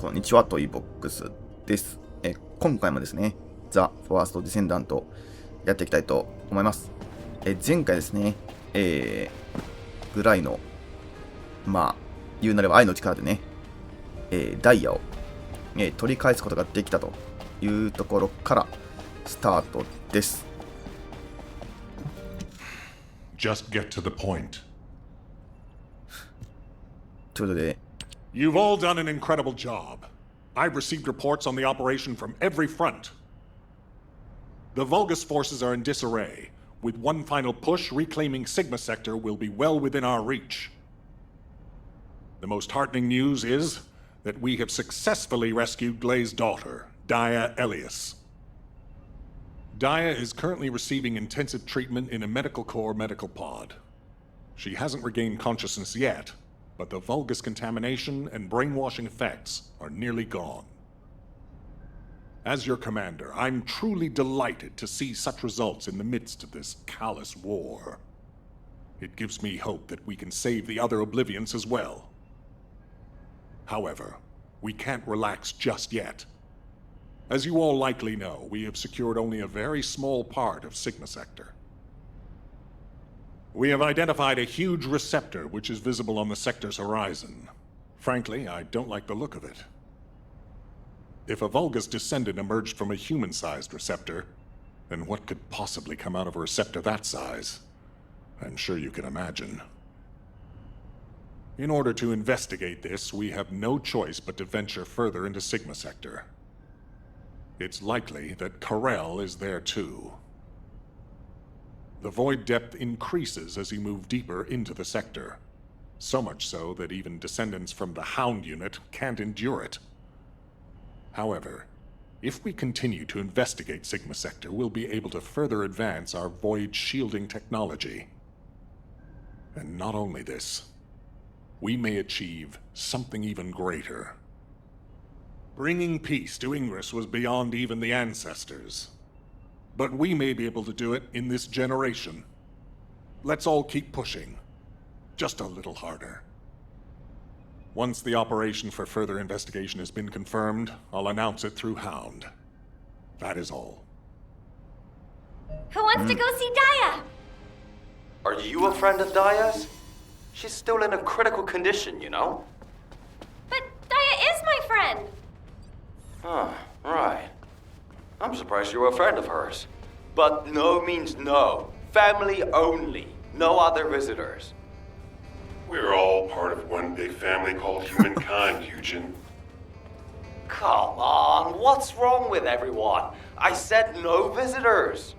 こんにちは、といぼっくすです。今回もですね、ザ・ファースト・ディセンダントやっていきたいと思います。前回ですね、ぐらいの、言うなれば愛の力でね、ダイヤを、取り返すことができたというところからスタートです。Just get to the point. ということで、You've all done an incredible job. I've received reports on the operation from every front. The Vulgus forces are in disarray. With one final push, reclaiming Sigma Sector will be well within our reach. The most heartening news is that we have successfully rescued Glay's daughter, Dia Elias. Dia is currently receiving intensive treatment in a Medical Corps medical pod. She hasn't regained consciousness yet, but the Vulgus contamination and brainwashing effects are nearly gone. As your commander, I'm truly delighted to see such results in the midst of this callous war. It gives me hope that we can save the other Oblivions as well. However, we can't relax just yet. As you all likely know, we have secured only a very small part of Sigma Sector. We have identified a huge receptor which is visible on the sector's horizon. Frankly, I don't like the look of it. If a Vulgus descendant emerged from a human-sized receptor, then what could possibly come out of a receptor that size? I'm sure you can imagine. In order to investigate this, we have no choice but to venture further into Sigma Sector. It's likely that Karel is there too. The void depth increases as you move deeper into the sector. So much so that even descendants from the Hound unit can't endure it. However, if we continue to investigate Sigma Sector, we'll be able to further advance our void shielding technology. And not only this, we may achieve something even greater. Bringing peace to Ingress was beyond even the ancestors. But we may be able to do it in this generation. Let's all keep pushing. Just a little harder. Once the operation for further investigation has been confirmed, I'll announce it through Hound. That is all. Who wants to go see Dia? Are you a friend of Dia's? She's still in a critical condition, you know? But Dia is my friend! Huh, right. I'm surprised you're a friend of hers. But no means no. Family only. No other visitors. We're all part of one big family called humankind, Hyujin. Come on, what's wrong with everyone? I said no visitors.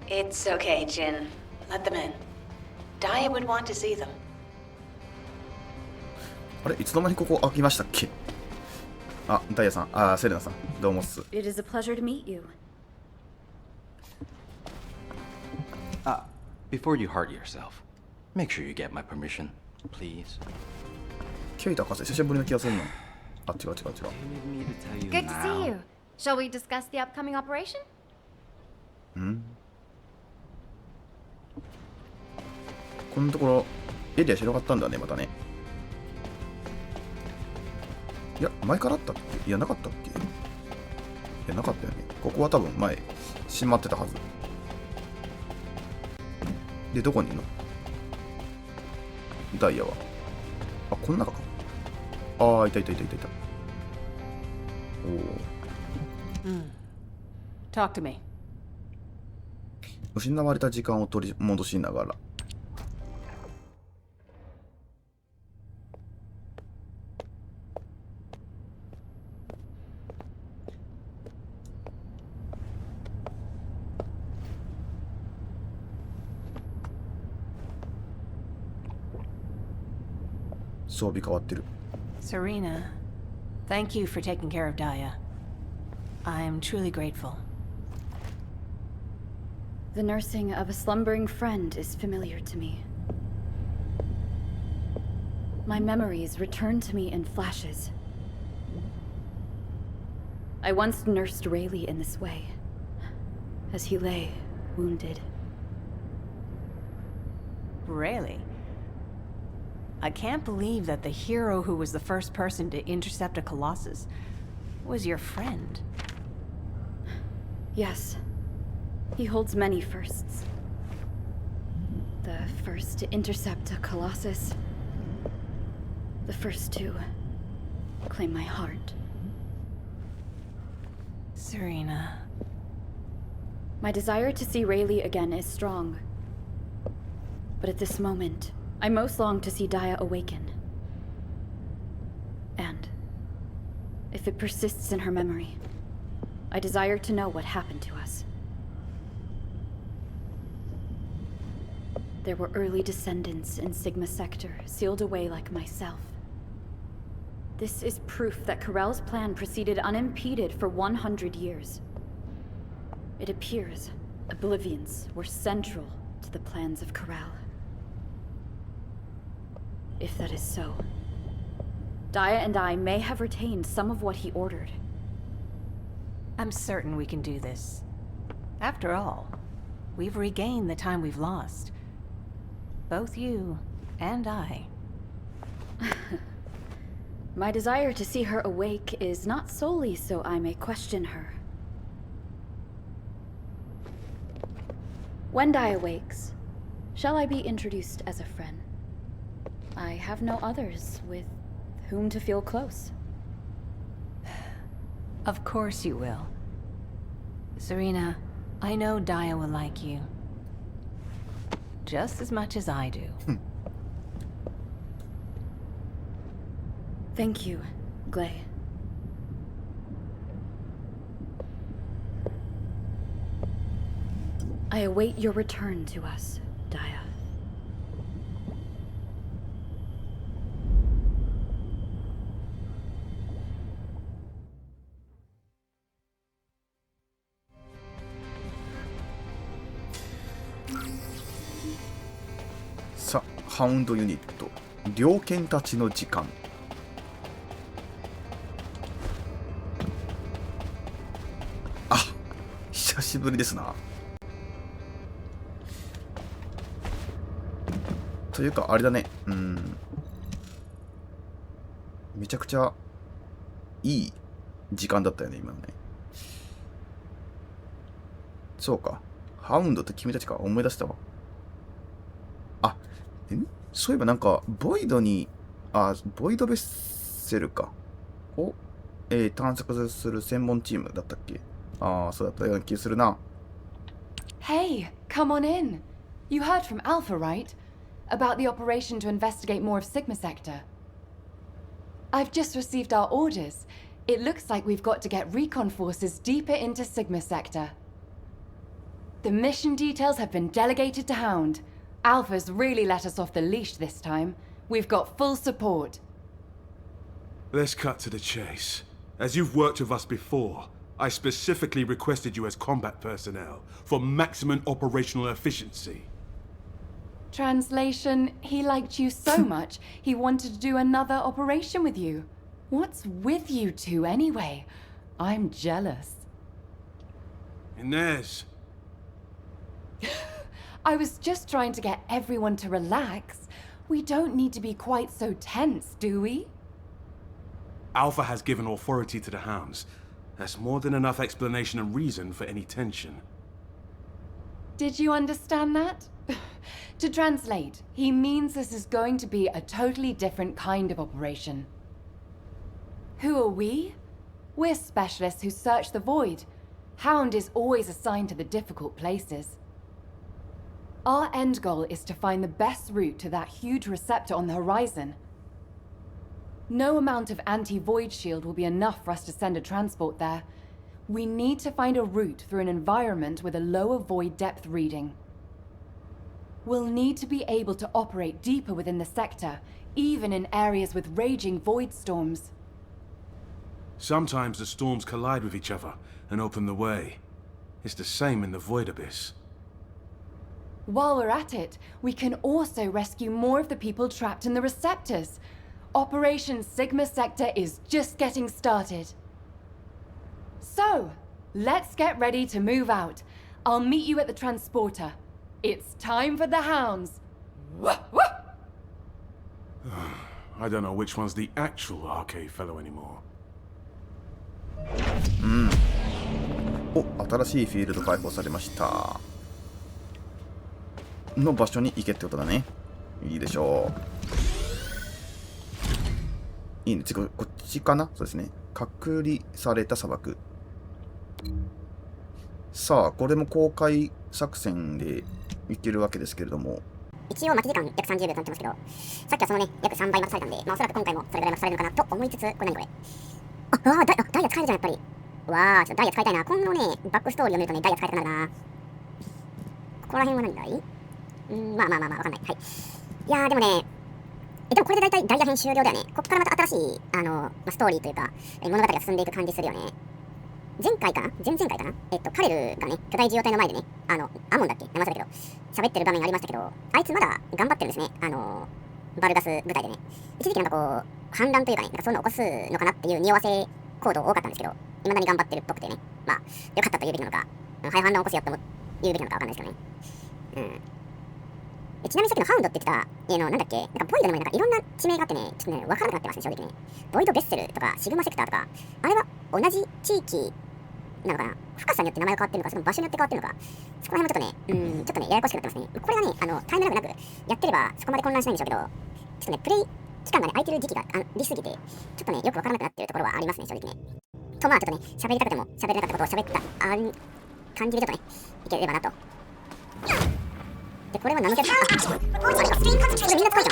It's okay, Jin. Let them in. Dia would want to see them. あれ、いつの間にここ開きましたっけ？あ、ダイヤさん、セレナさん、どうもっす。It is a pleasure to meet you. Before you hurt yourself, make sure you get my permission, please. ケイタ博士、久しぶりの気がするな。あ、違う。 You need me to tell you Good to now? see you. Shall we discuss the upcoming operation? このところ、エリア広がったんだね、またね。いや、前からあったっけ？いや、なかったっけ？いや、なかったよね。ここは多分前、閉まってたはず。で、どこにいるの？ダイヤは。あ、この中か。いた。おお。Talk to me. 失われた時間を取り戻しながら。装備変わってる。 Serena, thank you for taking care of Dia. I am truly grateful. The nursing of a slumbering friend is familiar to me. My memories return to me in flashes. I once nursed Rayleigh in this way, as he lay, wounded. Rayleigh? I can't believe that the hero who was the first person to intercept a Colossus was your friend. Yes. He holds many firsts. The first to intercept a Colossus. The first to claim my heart. Serena. My desire to see Rayleigh again is strong. But at this moment, I most long to see Daya awaken. And if it persists in her memory, I desire to know what happened to us. There were early descendants in Sigma Sector, sealed away like myself. This is proof that Karel's plan proceeded unimpeded for 100 years. It appears Oblivions were central to the plans of Karel. If that is so, Daya and I may have retained some of what he ordered. I'm certain we can do this. After all, we've regained the time we've lost. Both you and I. My desire to see her awake is not solely so I may question her. When Daya wakes, shall I be introduced as a friend? I have no others with whom to feel close. Of course you will. Serena, I know Daya will like you. Just as much as I do. Thank you, Glay. I await your return to us, Daya.さあ、ハウンドユニット、猟犬たちの時間。あ、久しぶりですな。というか、あれだね。めちゃくちゃいい時間だったよね、今のね。そうか。ハウンドって君たちか。思い出したわ。あ、そういえばなんか、ボイドベッセルか。を、探索する専門チームだったっけ。ああ、そうだったような気するな。Hey, come on in. You heard from Alpha, right? About the operation to investigate more of Sigma Sector. I've just received our orders. It looks like we've got to get recon forces deeper into Sigma Sector. The mission details have been delegated to Hound. Alpha's really let us off the leash this time. We've got full support. Let's cut to the chase. As you've worked with us before, I specifically requested you as combat personnel for maximum operational efficiency. Translation, he liked you so much, he wanted to do another operation with you. What's with you two anyway? I'm jealous. Inez. I was just trying to get everyone to relax. We don't need to be quite so tense, do we? Alpha has given authority to the Hounds. That's more than enough explanation and reason for any tension. Did you understand that? To translate, he means this is going to be a totally different kind of operation. Who are we? We're specialists who search the void. Hound is always assigned to the difficult places. Our end goal is to find the best route to that huge receptor on the horizon. No amount of anti-void shield will be enough for us to send a transport there. We need to find a route through an environment with a lower void depth reading. We'll need to be able to operate deeper within the sector, even in areas with raging void storms. Sometimes the storms collide with each other and open the way. It's the same in the void abyss. While we're at it, we can also rescue more of the people trapped in the receptors. Operation Sigma Sector is just getting started. So, let's get ready to move out. I'll meet you at the transporter. It's time for the Hounds. Wah, wah! I don't know which one's the actual arcade fellow anymore. お、新しいフィールド開放されましたの場所に行けってことだね。いいでしょう。いいね。次、こっちかな。そうですね。隔離された砂漠。さあ、これも公開作戦でいけるわけですけれども、一応待ち時間約30秒となってますけど、さっきはそのね、約3倍待たされたんで、まあおそらく今回もそれぐらい待たされるのかなと思いつつ、これ何これ。ダイヤ使えるじゃん、やっぱり。わあ、ちょっとダイヤ使いたいな。今後ね、バックストーリーを見るとね、ダイヤ使いたくなるな。ここら辺は何だい？まあ、わかんない。はい。いやー、でもね、でもこれで大体ダイヤ編終了だよね。こっからまた新しい、ストーリーというか、物語が進んでいく感じするよね。前々回かなカレルがね、巨大自衛隊の前でね、アモンだっけ名前だけど、喋ってる場面がありましたけど、あいつまだ頑張ってるんですね。バルガス部隊でね。一時期なんかこう、反乱というかね、なんかそういうのを起こすのかなっていう匂わせ行動多かったんですけど、未だに頑張ってるっぽくてね。まあ、よかったと言うべきなのか、反乱を起こすよって言うべきなのかわかんないですけどね。ちなみにさっきのハウンドって言ってた、なんだっけ、なんかボイドにもなんかいろんな地名があってね、ちょっとね、わからなくなってますね、正直ね。ボイドベッセルとか、シグマセクターとか、あれは同じ地域なのかな、深さによって名前が変わってるのか、その場所によって変わってるのか、そこら辺もちょっとね、ややこしくなってますね。これがね、タイムラグなくやってればそこまで混乱しないんでしょうけど、ちょっとね、プレイ期間がね、空いてる時期がありすぎて、ちょっとね、よくわからなくなってるところはありますね、正直ね。と、まあちょっとね、喋りたくても喋れなかったことを喋った感じでちょっとね、いければなと。で、これは何キャラみんな使いじ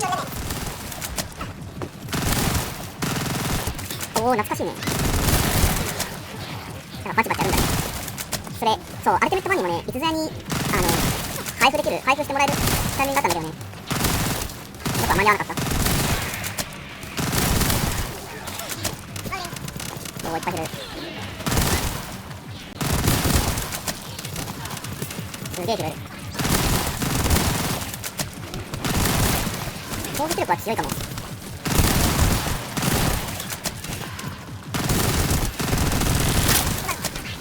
ゃん。おー、懐かしいね。なんかバチバチやるんだね。それ、そう、アルティメット版にもね、いつぞやに、配布してもらえるタイミングがあったんだけどね。僕は間に合わなかった。おー、いっぱい減る。すげえ拾える。攻撃力は強いかも。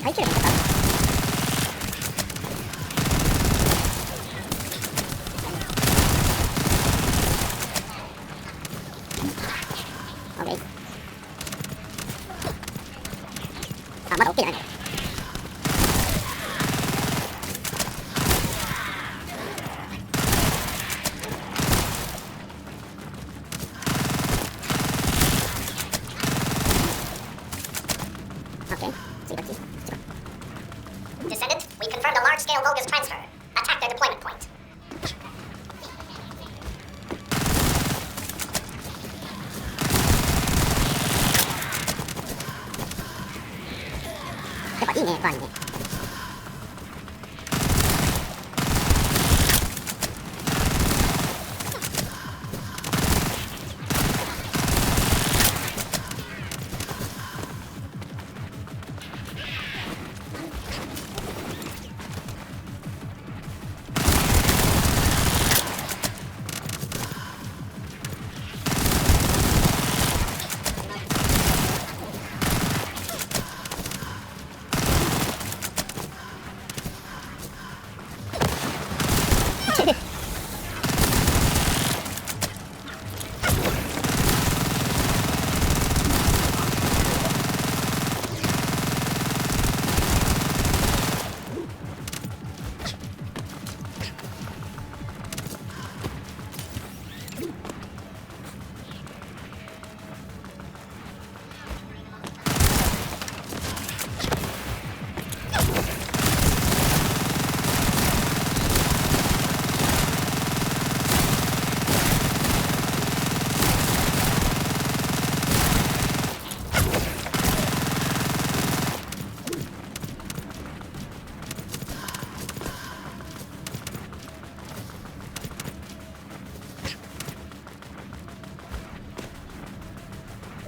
耐久力も高い。オッケー。あ、まだオッケーじゃないの。Descendant, we confirmed a large-scale Vulgus transfer. Attack their deployment point. やっぱいいね、バーニーね。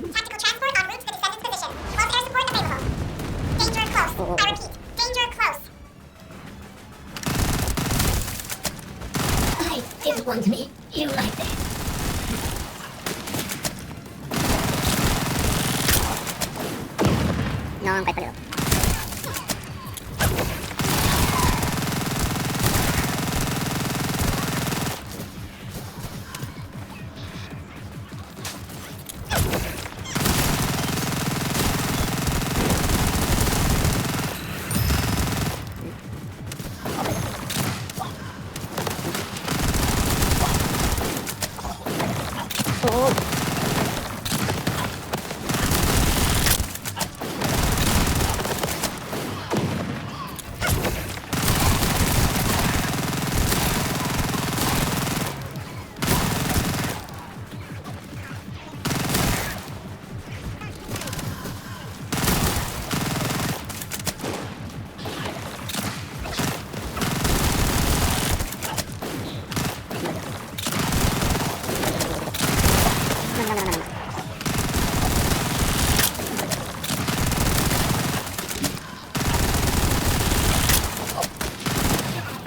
Tactical transport en route to the Descendant's position. Close air support available. Danger close. I repeat, danger close. I didn't want me. You liked it. なんかやっぱりよ。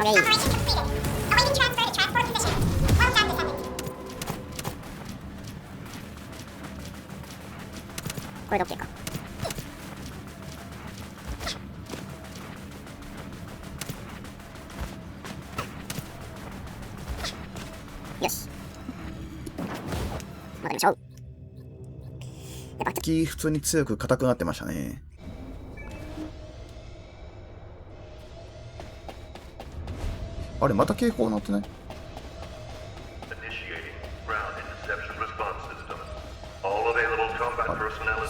Operation completed. Awaiting transfer to transport position. Well done, Descendant. これで OK か。よし。戻りましょう。敵普通に強く硬くなってましたね。あれまた警報鳴ってない？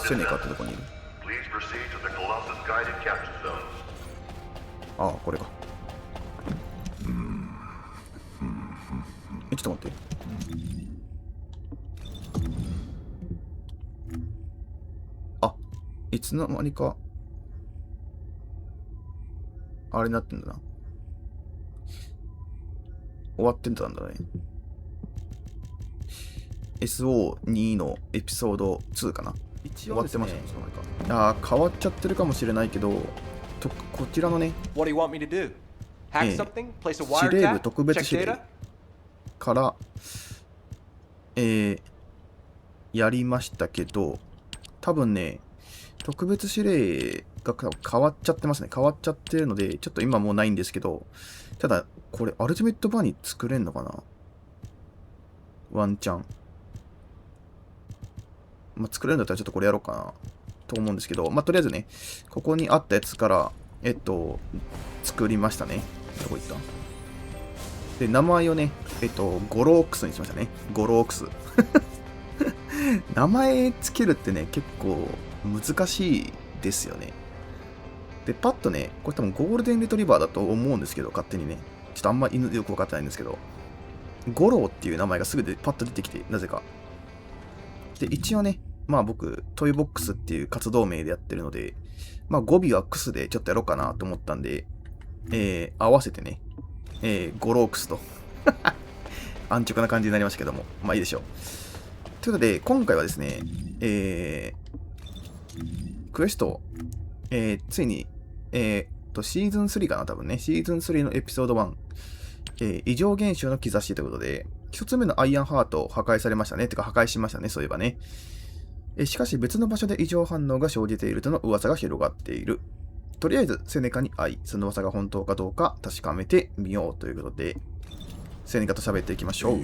セネカってとこにいる。ああ、これか。ちょっと待って。あ、いつの間にかあれになってんだな。終わってんだね。SO2 のエピソード2かな。終わってましたね。ああ、変わっちゃってるかもしれないけど、こちらのね、司令部特別指令から、やりましたけど、多分ね、特別指令が変わっちゃってますね。変わっちゃってるので、ちょっと今もうないんですけど、ただ、これ、アルティメットバーに作れんのかな？ワンチャン。まあ、作れるんだったらちょっとこれやろうかなと思うんですけど、まあ、とりあえずね、ここにあったやつから、作りましたね。どこ行った？で、名前をね、ゴロークスにしましたね。ゴロークス。名前つけるってね、結構難しいですよね。で、パッとね、これ多分ゴールデンレトリバーだと思うんですけど、勝手にね。ちょっとあんま犬よく分かってないんですけど、ゴローっていう名前がすぐでパッと出てきて、なぜか。で、一応ね、まあ僕、トイボックスっていう活動名でやってるので、まあ語尾はクスでちょっとやろうかなと思ったんで、合わせてね、ゴロークスと安直な感じになりましたけども、まあいいでしょう。ということで、今回はですね、クエスト、ついに、シーズン3かな、多分ね。シーズン3のエピソード1、異常現象の兆しということで、一つ目のアイアンハート破壊されましたね。てか破壊しましたね、そういえばね。しかし別の場所で異常反応が生じているとの噂が広がっている。とりあえずセネカに会い、その噂が本当かどうか確かめてみようということで、セネカと喋っていきましょう。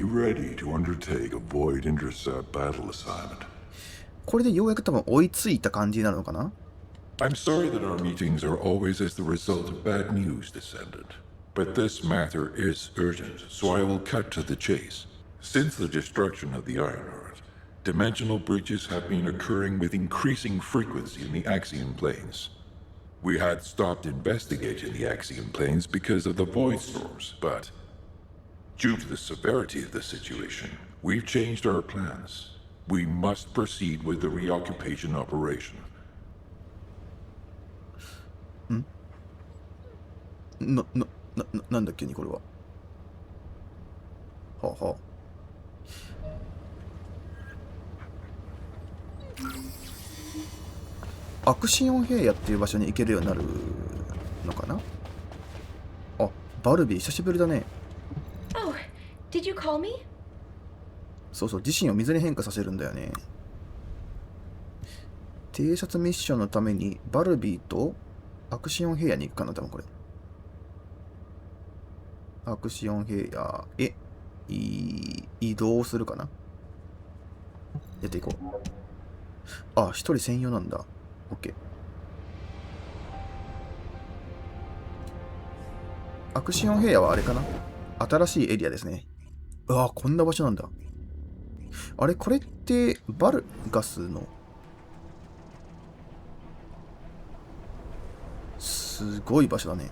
これでようやく多分追いついた感じになるのかな？ I'm sorry that our meetings are always as the result of bad news, Descendant. But this matter is urgent, so I will cut to the chase. Since the destruction of the Iron Earth, dimensional breaches have been occurring with increasing frequency in the Axion planes. We had stopped investigating the Axion planes because of the void storms, but due to the severity of the situation, we've changed our plans. We must proceed with the reoccupation operation. なんだっけにこれは。はあはあ。アクシオン平野っていう場所に行けるようになるのかな？あ、バルビー久しぶりだね。Oh, did you call me? そうそう、自身を水に変化させるんだよね。偵察ミッションのためにバルビーとアクシオン平野に行くかな、多分これ。アクシオン平野へ移動するかな。やっていこう。あ、一人専用なんだ。OK。アクシオン平野はあれかな？新しいエリアですね。うわ、こんな場所なんだ。あれこれってバルガスのすごい場所だね。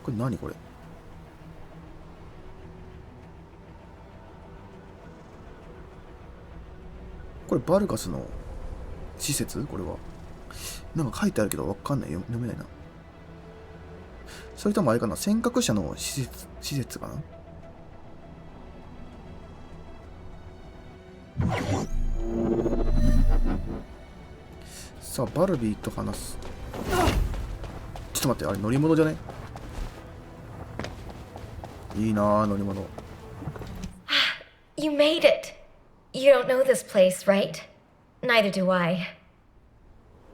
これ何これ。これバルガスの施設？これはなんか書いてあるけどわかんない。読めないな。それともあれかな、尖閣者の施設かな。さあバルビーと話す。ちょっと待って、あれ乗り物じゃね？いいなあ乗り物。You made it. You don't know this place, right? Neither do I.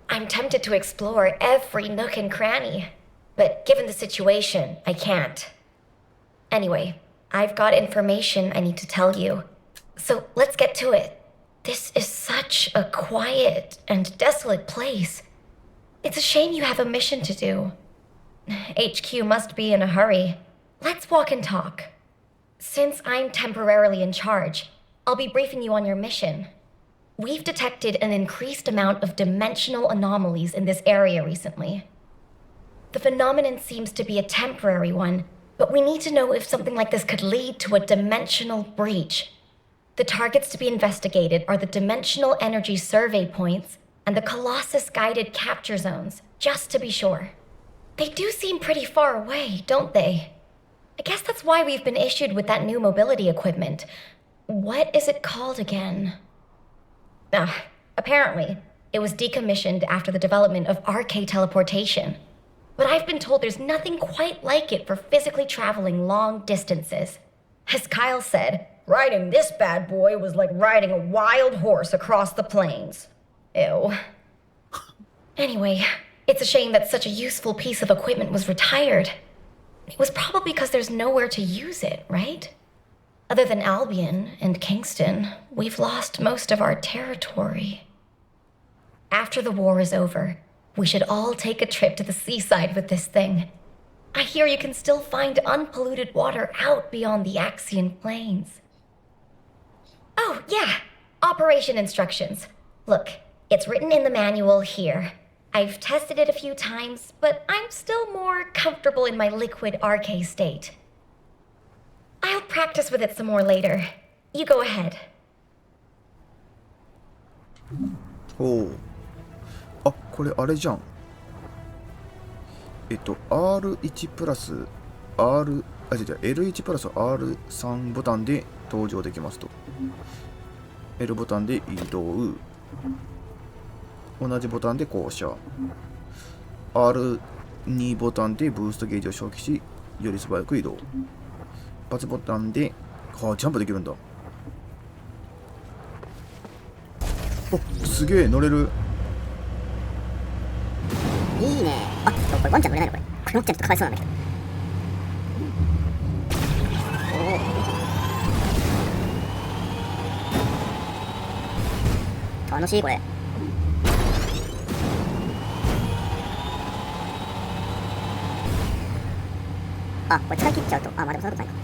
I'm tempted to explore every nook and cranny, but given the situation, I can't. Anyway, I've got information I need to tell you. So let's get to it. This is such a quiet and desolate place. It's a shame you have a mission to do. HQ must be in a hurry. Let's walk and talk. Since I'm temporarily in charge, I'll be briefing you on your mission. We've detected an increased amount of dimensional anomalies in this area recently. The phenomenon seems to be a temporary one, but we need to know if something like this could lead to a dimensional breach. The targets to be investigated are the dimensional energy survey points and the Colossus guided capture zones, just to be sure. They do seem pretty far away, don't they? I guess that's why we've been issued with that new mobility equipment. What is it called again? Apparently, it was decommissioned after the development of RK teleportation. But I've been told there's nothing quite like it for physically traveling long distances. As Kyle said, riding this bad boy was like riding a wild horse across the plains. Ew. Anyway, it's a shame that such a useful piece of equipment was retired. It was probably because there's nowhere to use it, right? Other than Albion and Kingston, we've lost most of our territory. After the war is over, we should all take a trip to the seaside with this thing. I hear you can still find unpolluted water out beyond the Axian Plains. Oh, yeah, operation instructions. Look, it's written in the manual here. I've tested it a few times, but I'm still more comfortable in my liquid RK state. I'll practice with it some more later. You go ahead. おう。あ、これあれじゃん。R1 プラス L1 プラス R3 ボタンで登場できますと。L ボタンで移動。同じボタンで降車。R2 ボタンでブーストゲージを消費し、より素早く移動。バツボタンで、ジャンプできるんだ。お、すげえ、乗れる。いいね。あ、これワンちゃん乗れないのこれ。これワンちゃんちょっとかわいそうなんだけど。楽しいこれ。あ、これ使い切っちゃうと。あ、まあでもそんなことないか。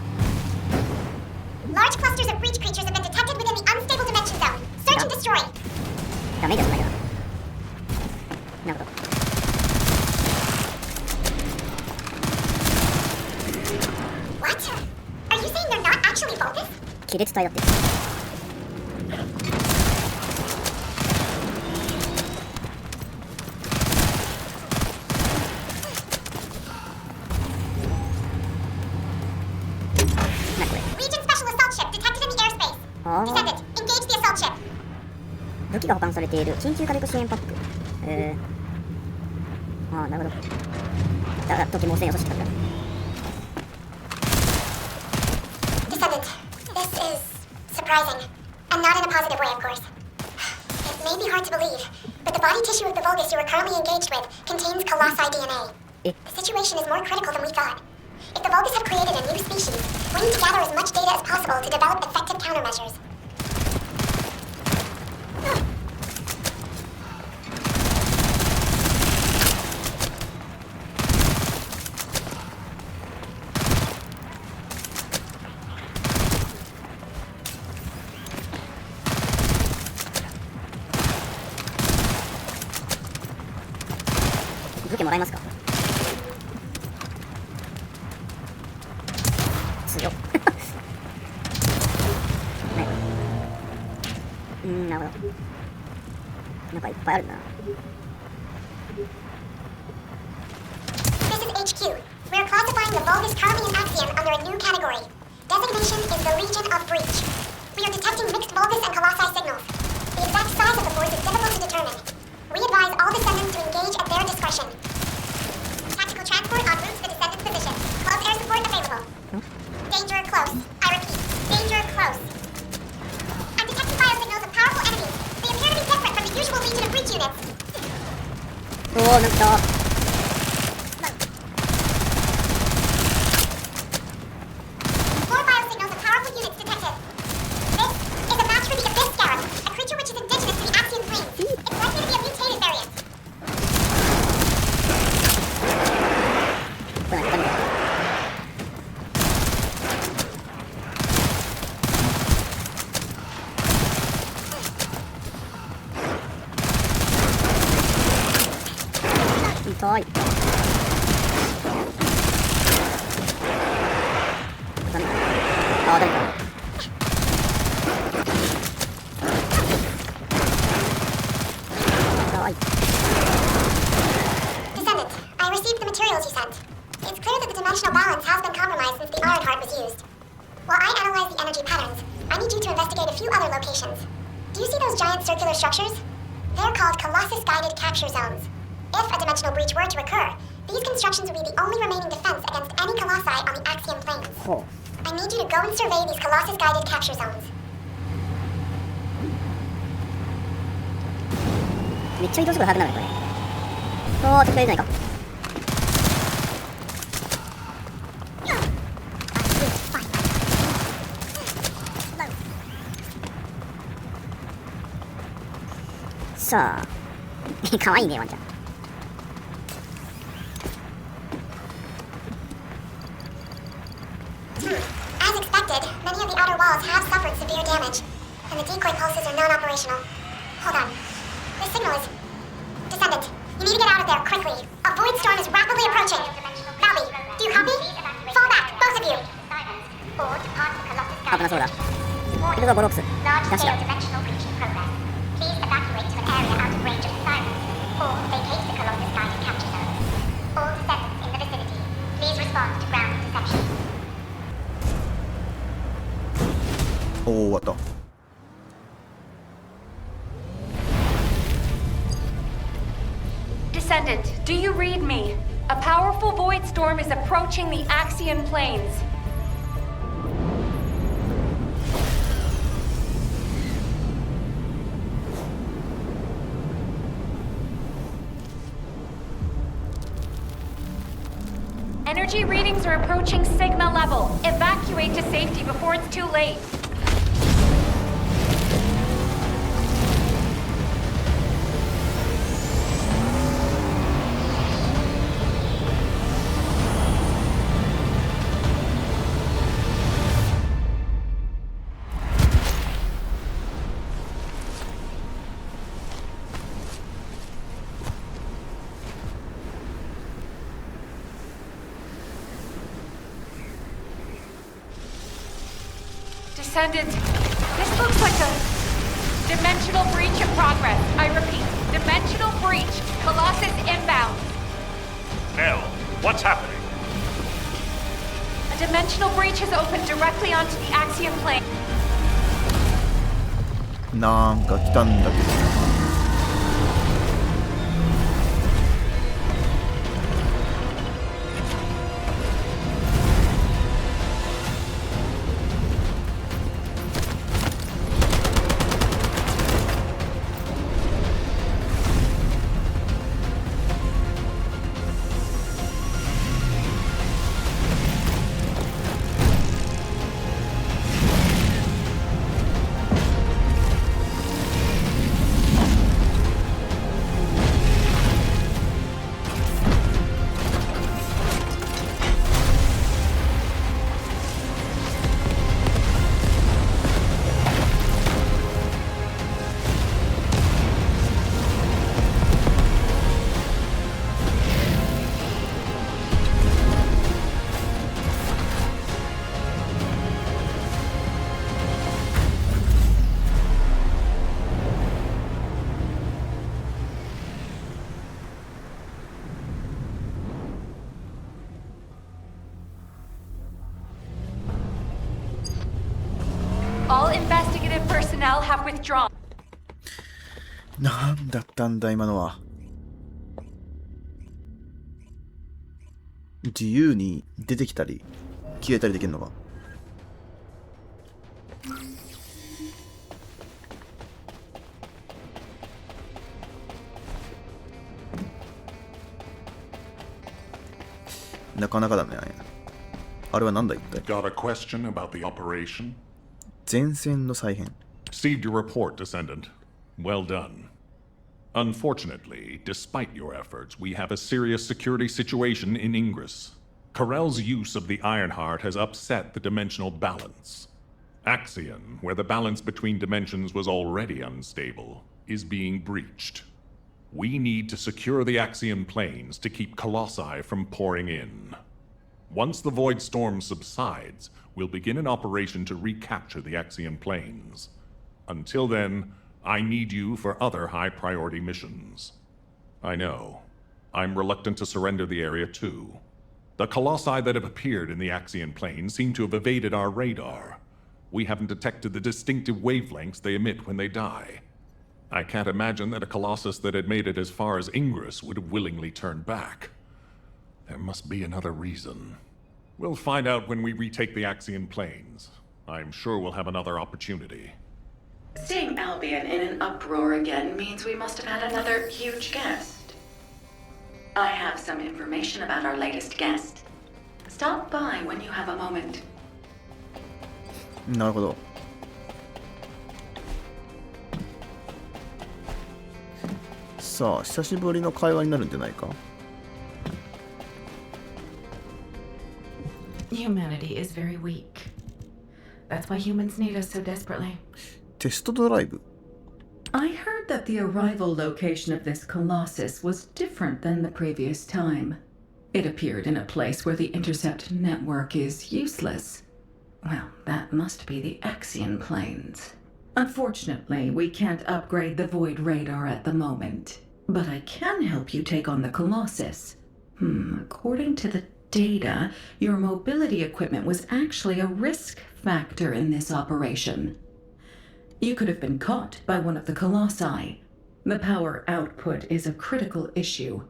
Large clusters of breach creatures have been detected within the unstable dimension zone. Search and destroy. ダメです、そんなけど。なるほど。What? Are you saying they're not actually Vulpes? 亀裂体だって。Descendant, engage the assault ship. 武器が保管されている緊急火力支援パック。ああ、なるほど。だから時も汚染を阻止したんだ。Descendant, this is surprising. And not in a positive way, of course. It may be hard to believe, but the body tissue of the Vulgus you are currently engaged with contains Colossi DNA. The situation is more critical than we thought. If the Vulgus have created a new species, we need to gather as much data as possible to develop effective countermeasures. 強っ。なるほど。なんかいっぱいあるな。This is HQ. We are classifying the Vulgus currently in Axiom under a new category. Designation is the Legion of Breach. We are detecting mixed Vulgus and Colossi signals. The exact size of the force is difficult to determine. We advise all descendants to engage at their discretion. Tactical transport en route to the descendant's position. Close air support available. Danger close. I repeat, danger close. I'm detecting biosignals of powerful enemies. They appear to be different from the usual Legion of Breach units. おお、なんかFour biosignals of powerful units detected. This is a match for the Abyss Scarab, a creature which is indigenous to the Axiom Plains. It's likely to be a mutated variant. これ何だ。痛い。なんだ。あ、誰か。痛い。Descendant, I received the materials you sent. It's clear that the dimensional balance has been compromised since the Iron Heart was used. While I analyze the energy patterns, I need you to investigate a few other locations. Do you see those giant circular structures? They're called Colossus-guided capture zones. If a dimensional breach were to occur, these constructions would be the only remaining defense against any Colossi on the Axiom Plains. I need you to go and survey these Colossus-guided capture zones. めっちゃ移動速度速くなるね、これ。ああ、ちょっとやりないか。さあ、かわいいね、ワンちゃん。As expected, many of the outer walls have suffered severe damage, and the decoy pulses are non-operational. Hold on. The signal is... Descendant, you need to get out of there quickly. A void storm is rapidly approaching. Valley, do you copy? Fall back, both of you. 危なそうだ。これがボロックス。ダッシュだ。 dimensional breach in progress. Please evacuate to an area out of range of the sirens, or vacate the Colossus-guided capture zones. All descendants in the vicinity, please respond to ground interception. おお、終わった。Descendant, do you read me? A powerful void storm is approaching the Axiom Plains. Energy readings are approaching Sigma level. Evacuate to safety before it's too late. Descendant, this looks like a dimensional breach in progress. I repeat, dimensional breach. Colossus inbound. Nell, what's happening? A dimensional breach has opened directly onto the Axiom Plane. なんか来たんだけど。All investigative personnel have withdrawn. なんだったんだ今のは。自由に出てきたり消えたりできるのか。なかなかだね。あれはなんだ一体。 Got a question about the operation? 前線の再編。 Received your report, Descendant. Well done. Unfortunately, despite your efforts, we have a serious security situation in Ingress. Karel's use of the Ironheart has upset the dimensional balance. Axion, where the balance between dimensions was already unstable, is being breached. We need to secure the Axion planes to keep Colossi from pouring in. Once the Void Storm subsides, we'll begin an operation to recapture the Axion planes. Until then, I need you for other high-priority missions. I know. I'm reluctant to surrender the area too. The Colossi that have appeared in the Axion plane seem to have evaded our radar. We haven't detected the distinctive wavelengths they emit when they die. I can't imagine that a Colossus that had made it as far as Ingress would have willingly turned back. There must be another reason. We'll find out when we retake the Axion planes. I'm sure we'll have another opportunity. Seeing Albion in an uproar again means we must have had another huge guest. I have some information about our latest guest. Stop by when you have a moment. なるほど。さあ、久しぶりの会話になるんじゃないか。 Humanity is very weak. That's why humans need us so desperately. テストドライブ。 I heard that the arrival location of this Colossus was different than the previous time. It appeared in a place where the intercept network is useless. Well, that must be the Axion planes. Unfortunately, we can't upgrade the Void radar at the moment. But I can help you take on the Colossus. According to the data, your mobility equipment was actually a risk factor in this operation. You could have been caught by one of the Colossi. The power output is a critical issue.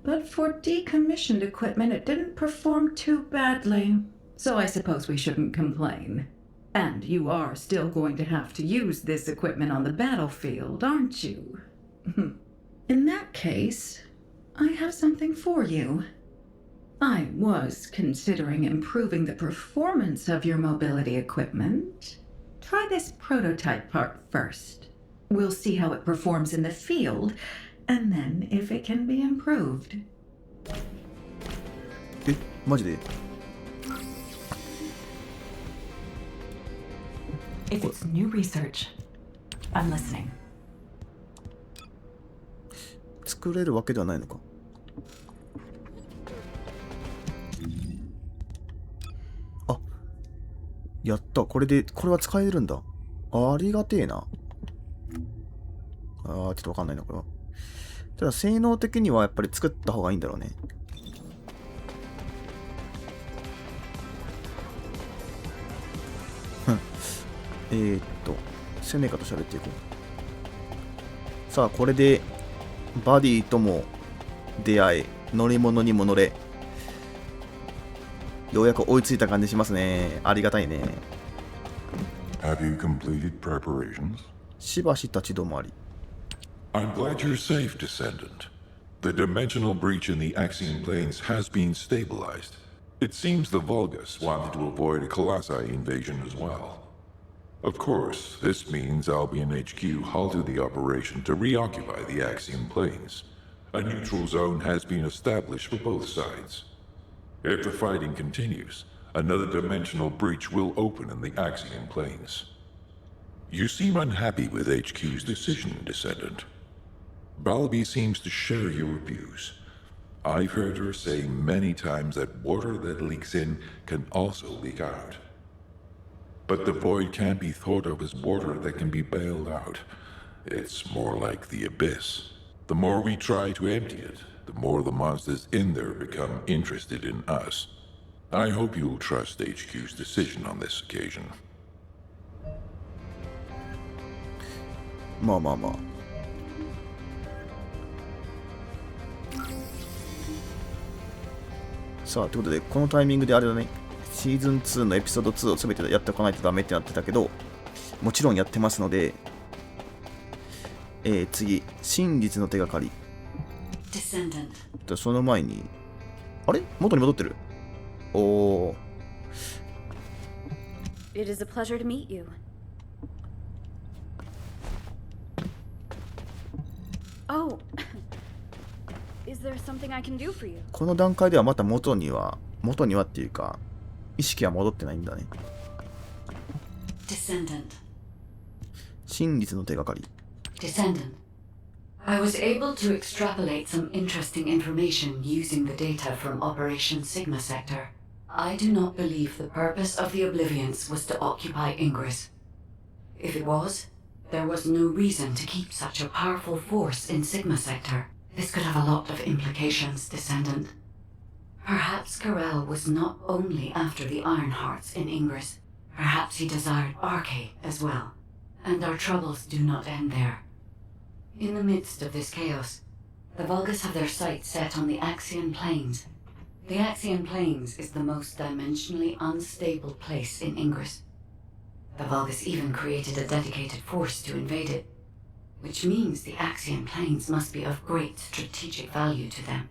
But for decommissioned equipment, it didn't perform too badly. So I suppose we shouldn't complain. And you are still going to have to use this equipment on the battlefield, aren't you? In that case, I have something for you. I was considering improving the performance of your mobility equipment. Try this prototype part first. We'll see how it performs in the field, and then if it can be improved. え、マジで? If it's new research, I'm listening. 作れるわけではないのか。あ、やった。これは使えるんだ。ありがてえな。ちょっとわかんないな、これは。ただ、性能的にはやっぱり作った方がいいんだろうね。セネカと喋っていこう。さあ、これで、バディとも出会え、乗り物にも乗れ。ようやく追いついた感じしますね。ありがたいね。Have you completed preparations? しばし立ち止まり。I'm glad you're safe, Descendant. The dimensional breach in the Axion planes has been stabilized. It seems the Vulgus wanted to avoid a Colossi invasion as well. Of course, this means Albion HQ halted the operation to reoccupy the Axion planes. A neutral zone has been established for both sides. If the fighting continues, another dimensional breach will open in the Axion planes. You seem unhappy with HQ's decision, Descendant. Balby seems to share your views. I've heard her say many times that water that leaks in can also leak out. But the void can't be thought of as water that can be bailed out. It's more like the abyss. The more we try to empty it, the more the monsters in there become interested in us. I hope you'll trust HQ's decision on this occasion. まあまあまあ。さあ、ということで、このタイミングであれだね、シーズン2のエピソード2を全てやっておかないとダメってなってたけど、もちろんやってますので、次、真実の手がかり。その前に、あれ元に戻ってる。おー。It is a pleasure to meet you. Oh, is there something I can do for you? この段階ではまた元にはっていうか、意識は戻ってないんだね。Descendant. 真実の手がかり。Descendant. I was able to extrapolate some interesting information using the data from Operation Sigma Sector. I do not believe the purpose of the Oblivions was to occupy Ingress. If it was, there was no reason to keep such a powerful force in Sigma Sector. This could have a lot of implications, Descendant. Perhaps Karel was not only after the Ironhearts in Ingress. Perhaps he desired Arche as well. And our troubles do not end there. In the midst of this chaos, the Vulgus have their sights set on the Axian Plains. The Axian Plains is the most dimensionally unstable place in Ingress. The Vulgus even created a dedicated force to invade it, which means the Axian Plains must be of great strategic value to them.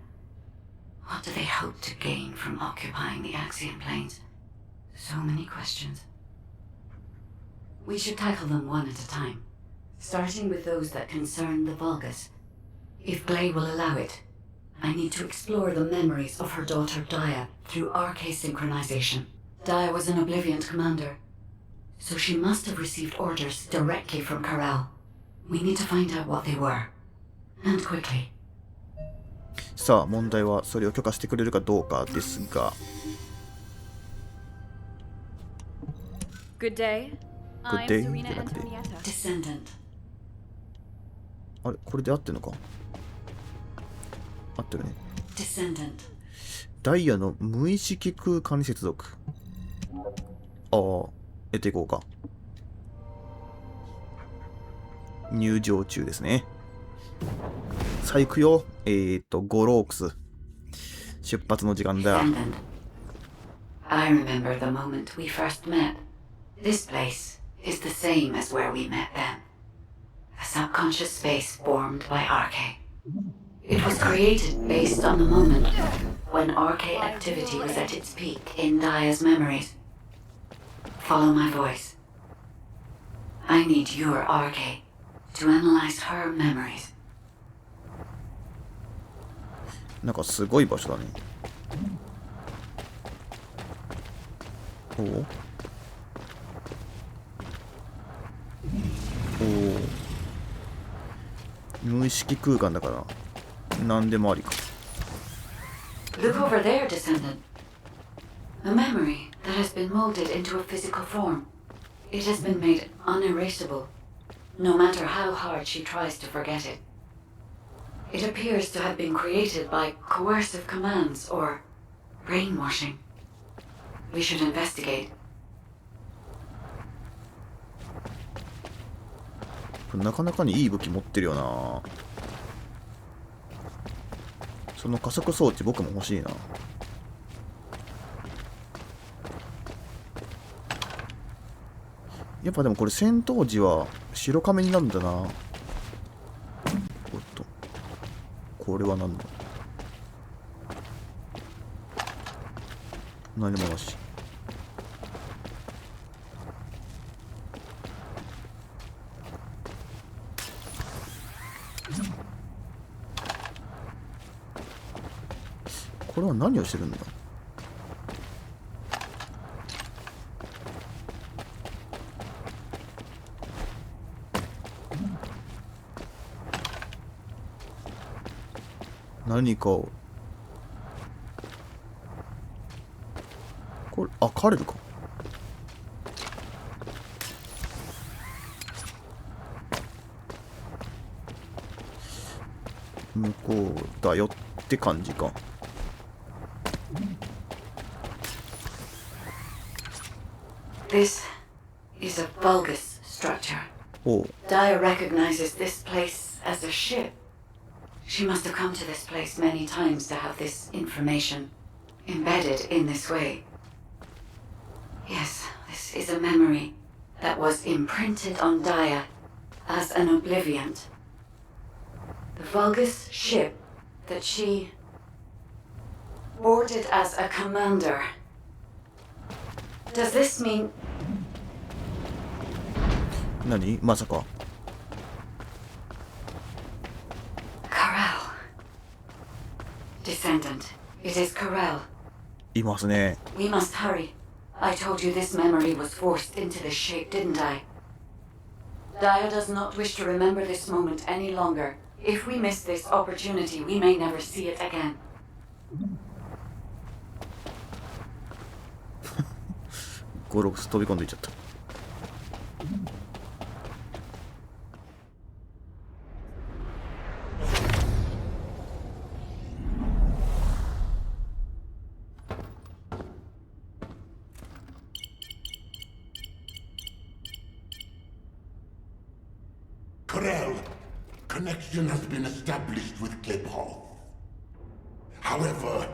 What do they hope to gain from occupying the Axian Plains? So many questions. We should tackle them one at a time, starting with those that concern the Vulgus. If Glay will allow it, I need to explore the memories of her daughter Daya through Arche synchronization. Daya was an Oblivion commander, so she must have received orders directly from Karel. We need to find out what they were, and quickly. さあ、問題はそれを許可してくれるかどうかですが。Good day. Good day じゃなくて。Descendant. あれ、これで合ってるのか。合ってるね。Descendant. ダイヤの無意識空間に接続。ああ、得ていこうか。入場中ですね。さあ行くよ。ゴロークス。出発の時間だ。I remember the moment we first met. This place is the same as where we met then. A subconscious space formed by Arche. It was created based on the moment when Arche activity was at its peak in Daya's memories. Follow my voice. I need your Arche to analyze her memories. なんかすごい場所だね。おお。無意識空間だから何でもありか。Look over there, Descendant. A memory that has been molded into a physical form. It has been made unerasable, no matter how hard she tries to forget it. It appears to have been created by coercive commands or brainwashing. We should investigate. なかなかにいい武器持ってるよな。その加速装置僕も欲しいな。やっぱでもこれ戦闘時は白亀になるんだな。おっと、これは何だ。何もなし。これは何をしてるんだ。何かを。これ、あ、カレルか。向こうだよって感じか。This is a Vulgus structure. Daya recognizes this place as a ship. She must have come to this place many times to have this information embedded in this way. Yes, this is a memory that was imprinted on Daya as an obliviant. The Vulgus ship that she boarded as a commander. Does this mean... 何まさか Corral. Descendant, it is Corral. いますね。 We must hurry. I told you this memory was forced into this shape, didn't I? Daya does not wish to remember this moment any longer. If we miss this opportunity, we may never see it again. ゴロクス飛び込んでいっちゃった。Corel, connection has been established with Cliphall. However,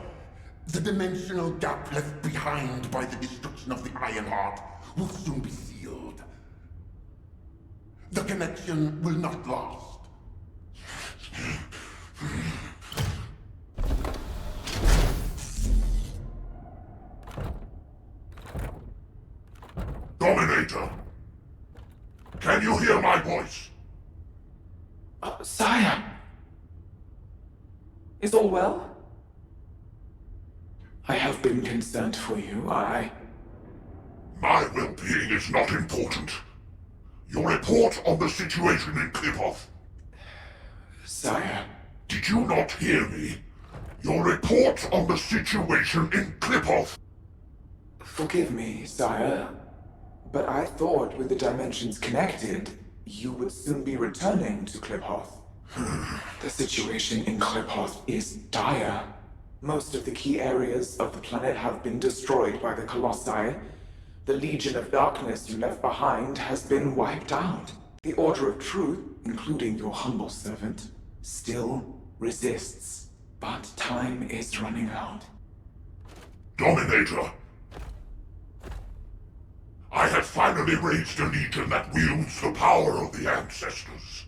the dimensional gap left behind by the destruction of the Ironheart will soon be sealed. The connection will not last. Dominator! Can you hear my voice? Sire! Is all well? I have been concerned for you, My well-being is not important. Your report on the situation in Klipoth. Sire. Did you not hear me? Your report on the situation in Klipoth. Forgive me, sire, but I thought with the dimensions connected, you would soon be returning to Klipoth. The situation in Klipoth is dire. Most of the key areas of the planet have been destroyed by the Colossi. The Legion of Darkness you left behind has been wiped out. The Order of Truth, including your humble servant, still resists. But time is running out. Dominator! I have finally raised a legion that wields the power of the ancestors.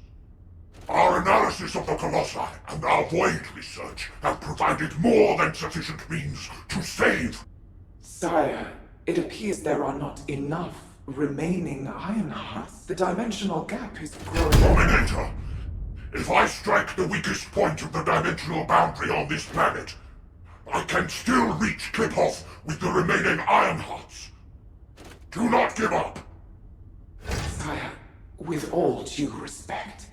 Our analysis of the Colossi and our Void research have provided more than sufficient means to save. Sire, it appears there are not enough remaining Ironhearts. The dimensional gap is growing. Dominator, if I strike the weakest point of the dimensional boundary on this planet, I can still reach Klipoth with the remaining Ironhearts. Do not give up. Sire, with all due respect,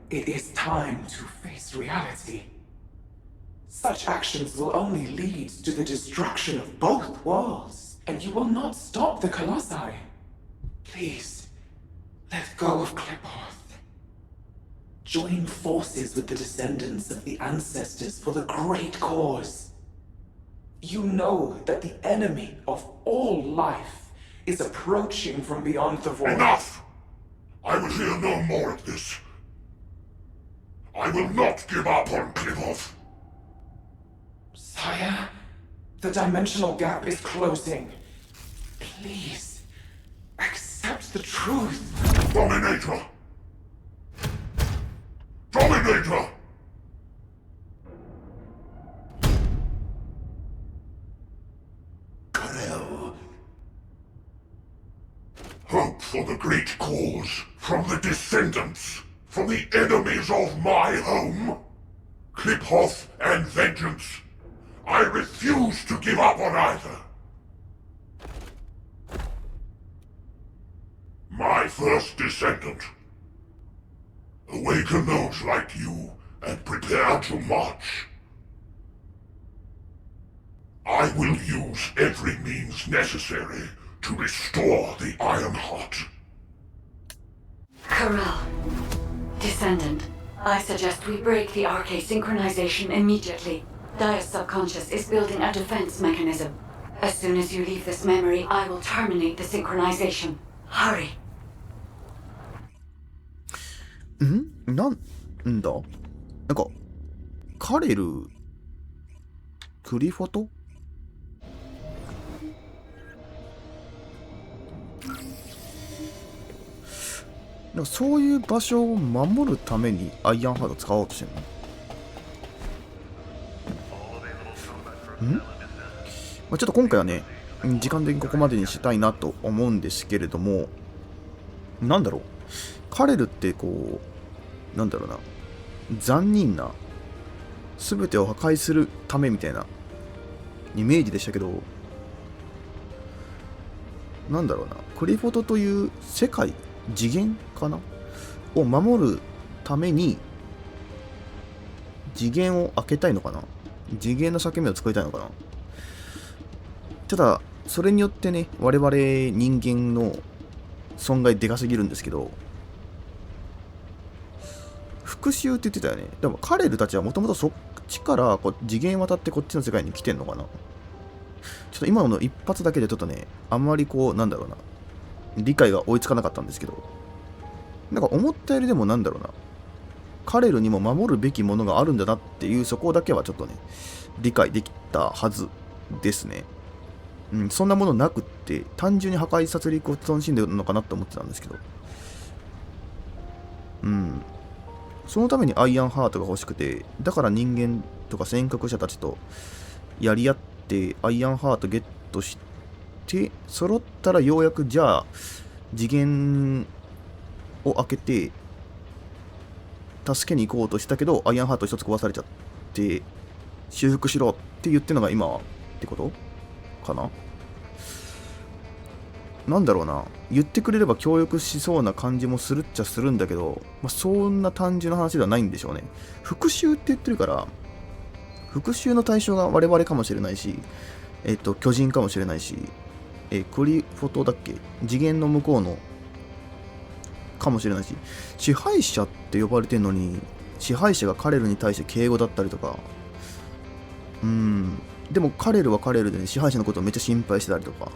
it is time to face reality. Such actions will only lead to the destruction of both worlds, and you will not stop the Colossi. Please, let go of Klipoth. Join forces with the descendants of the ancestors for the great cause. You know that the enemy of all life is approaching from beyond the void. Enough! I will hear no more of this. I will not give up on Klipoth. Sire, the dimensional gap is closing. Please, accept the truth. Dominator! Dominator! Corel. Hope for the great cause from the descendants. From the enemies of my home, Klipoth and vengeance. I refuse to give up on either. My first descendant. Awaken those like you and prepare to march. I will use every means necessary to restore the Ironheart. Corral. Descendant, I suggest we break the RK synchronization immediately. Daya's subconscious is building a defense mechanism. As soon as you leave this memory, I will terminate the synchronization. Hurry. なんだなんか、カレル、クリフォトなんかそういう場所を守るためにアイアンハート使おうとしてんの？まあ、ちょっと今回はね、時間的にここまでにしたいなと思うんですけれども、なんだろう。カレルってこう、なんだろうな。残忍な、すべてを破壊するためみたいなイメージでしたけど、なんだろうな。クリフォトという世界、次元かなを守るために次元を開けたいのかな、次元の裂け目を作りたいのかな。ただそれによってね、我々人間の損害でかすぎるんですけど、復讐って言ってたよね。でもカレルたちはもともとそっちからこう次元渡ってこっちの世界に来てんのかな。ちょっと今の一発だけでちょっとね、あんまりこうなんだろうな、理解が追いつかなかったんですけど、なんか思ったよりでもなんだろうな、カレルにも守るべきものがあるんだなっていう、そこだけはちょっとね理解できたはずですね。そんなものなくって単純に破壊殺戮を楽しんでるのかなと思ってたんですけど、そのためにアイアンハートが欲しくて、だから人間とか尖閣者たちとやり合ってアイアンハートゲットして揃ったらようやくじゃあ次元を開けて助けに行こうとしたけど、アイアンハート一つ壊されちゃって修復しろって言ってるのが今ってことかな。なんだろうな、言ってくれれば協力しそうな感じもするっちゃするんだけど、そんな単純な話ではないんでしょうね。復讐って言ってるから、復讐の対象が我々かもしれないし、巨人かもしれないし、クリフォトだっけ、次元の向こうのかもしれないし、支配者って呼ばれてんのに支配者がカレルに対して敬語だったりとか、でもカレルはカレルで、ね、支配者のことをめっちゃ心配してたりとか、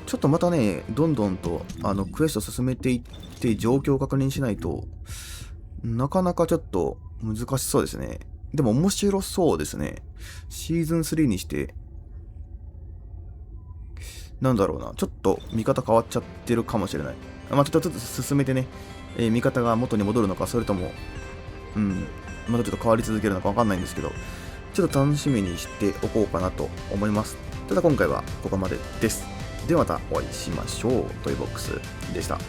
ちょっとまたね、どんどんとクエスト進めていって状況を確認しないとなかなかちょっと難しそうですね。でも面白そうですね。シーズン3にしてなんだろうな、ちょっと見方変わっちゃってるかもしれない。ちょっとずつ進めてね、見方が元に戻るのか、それともまたちょっと変わり続けるのかわかんないんですけど、ちょっと楽しみにしておこうかなと思います。ただ今回はここまでです。ではまたお会いしましょう。トイボックスでした。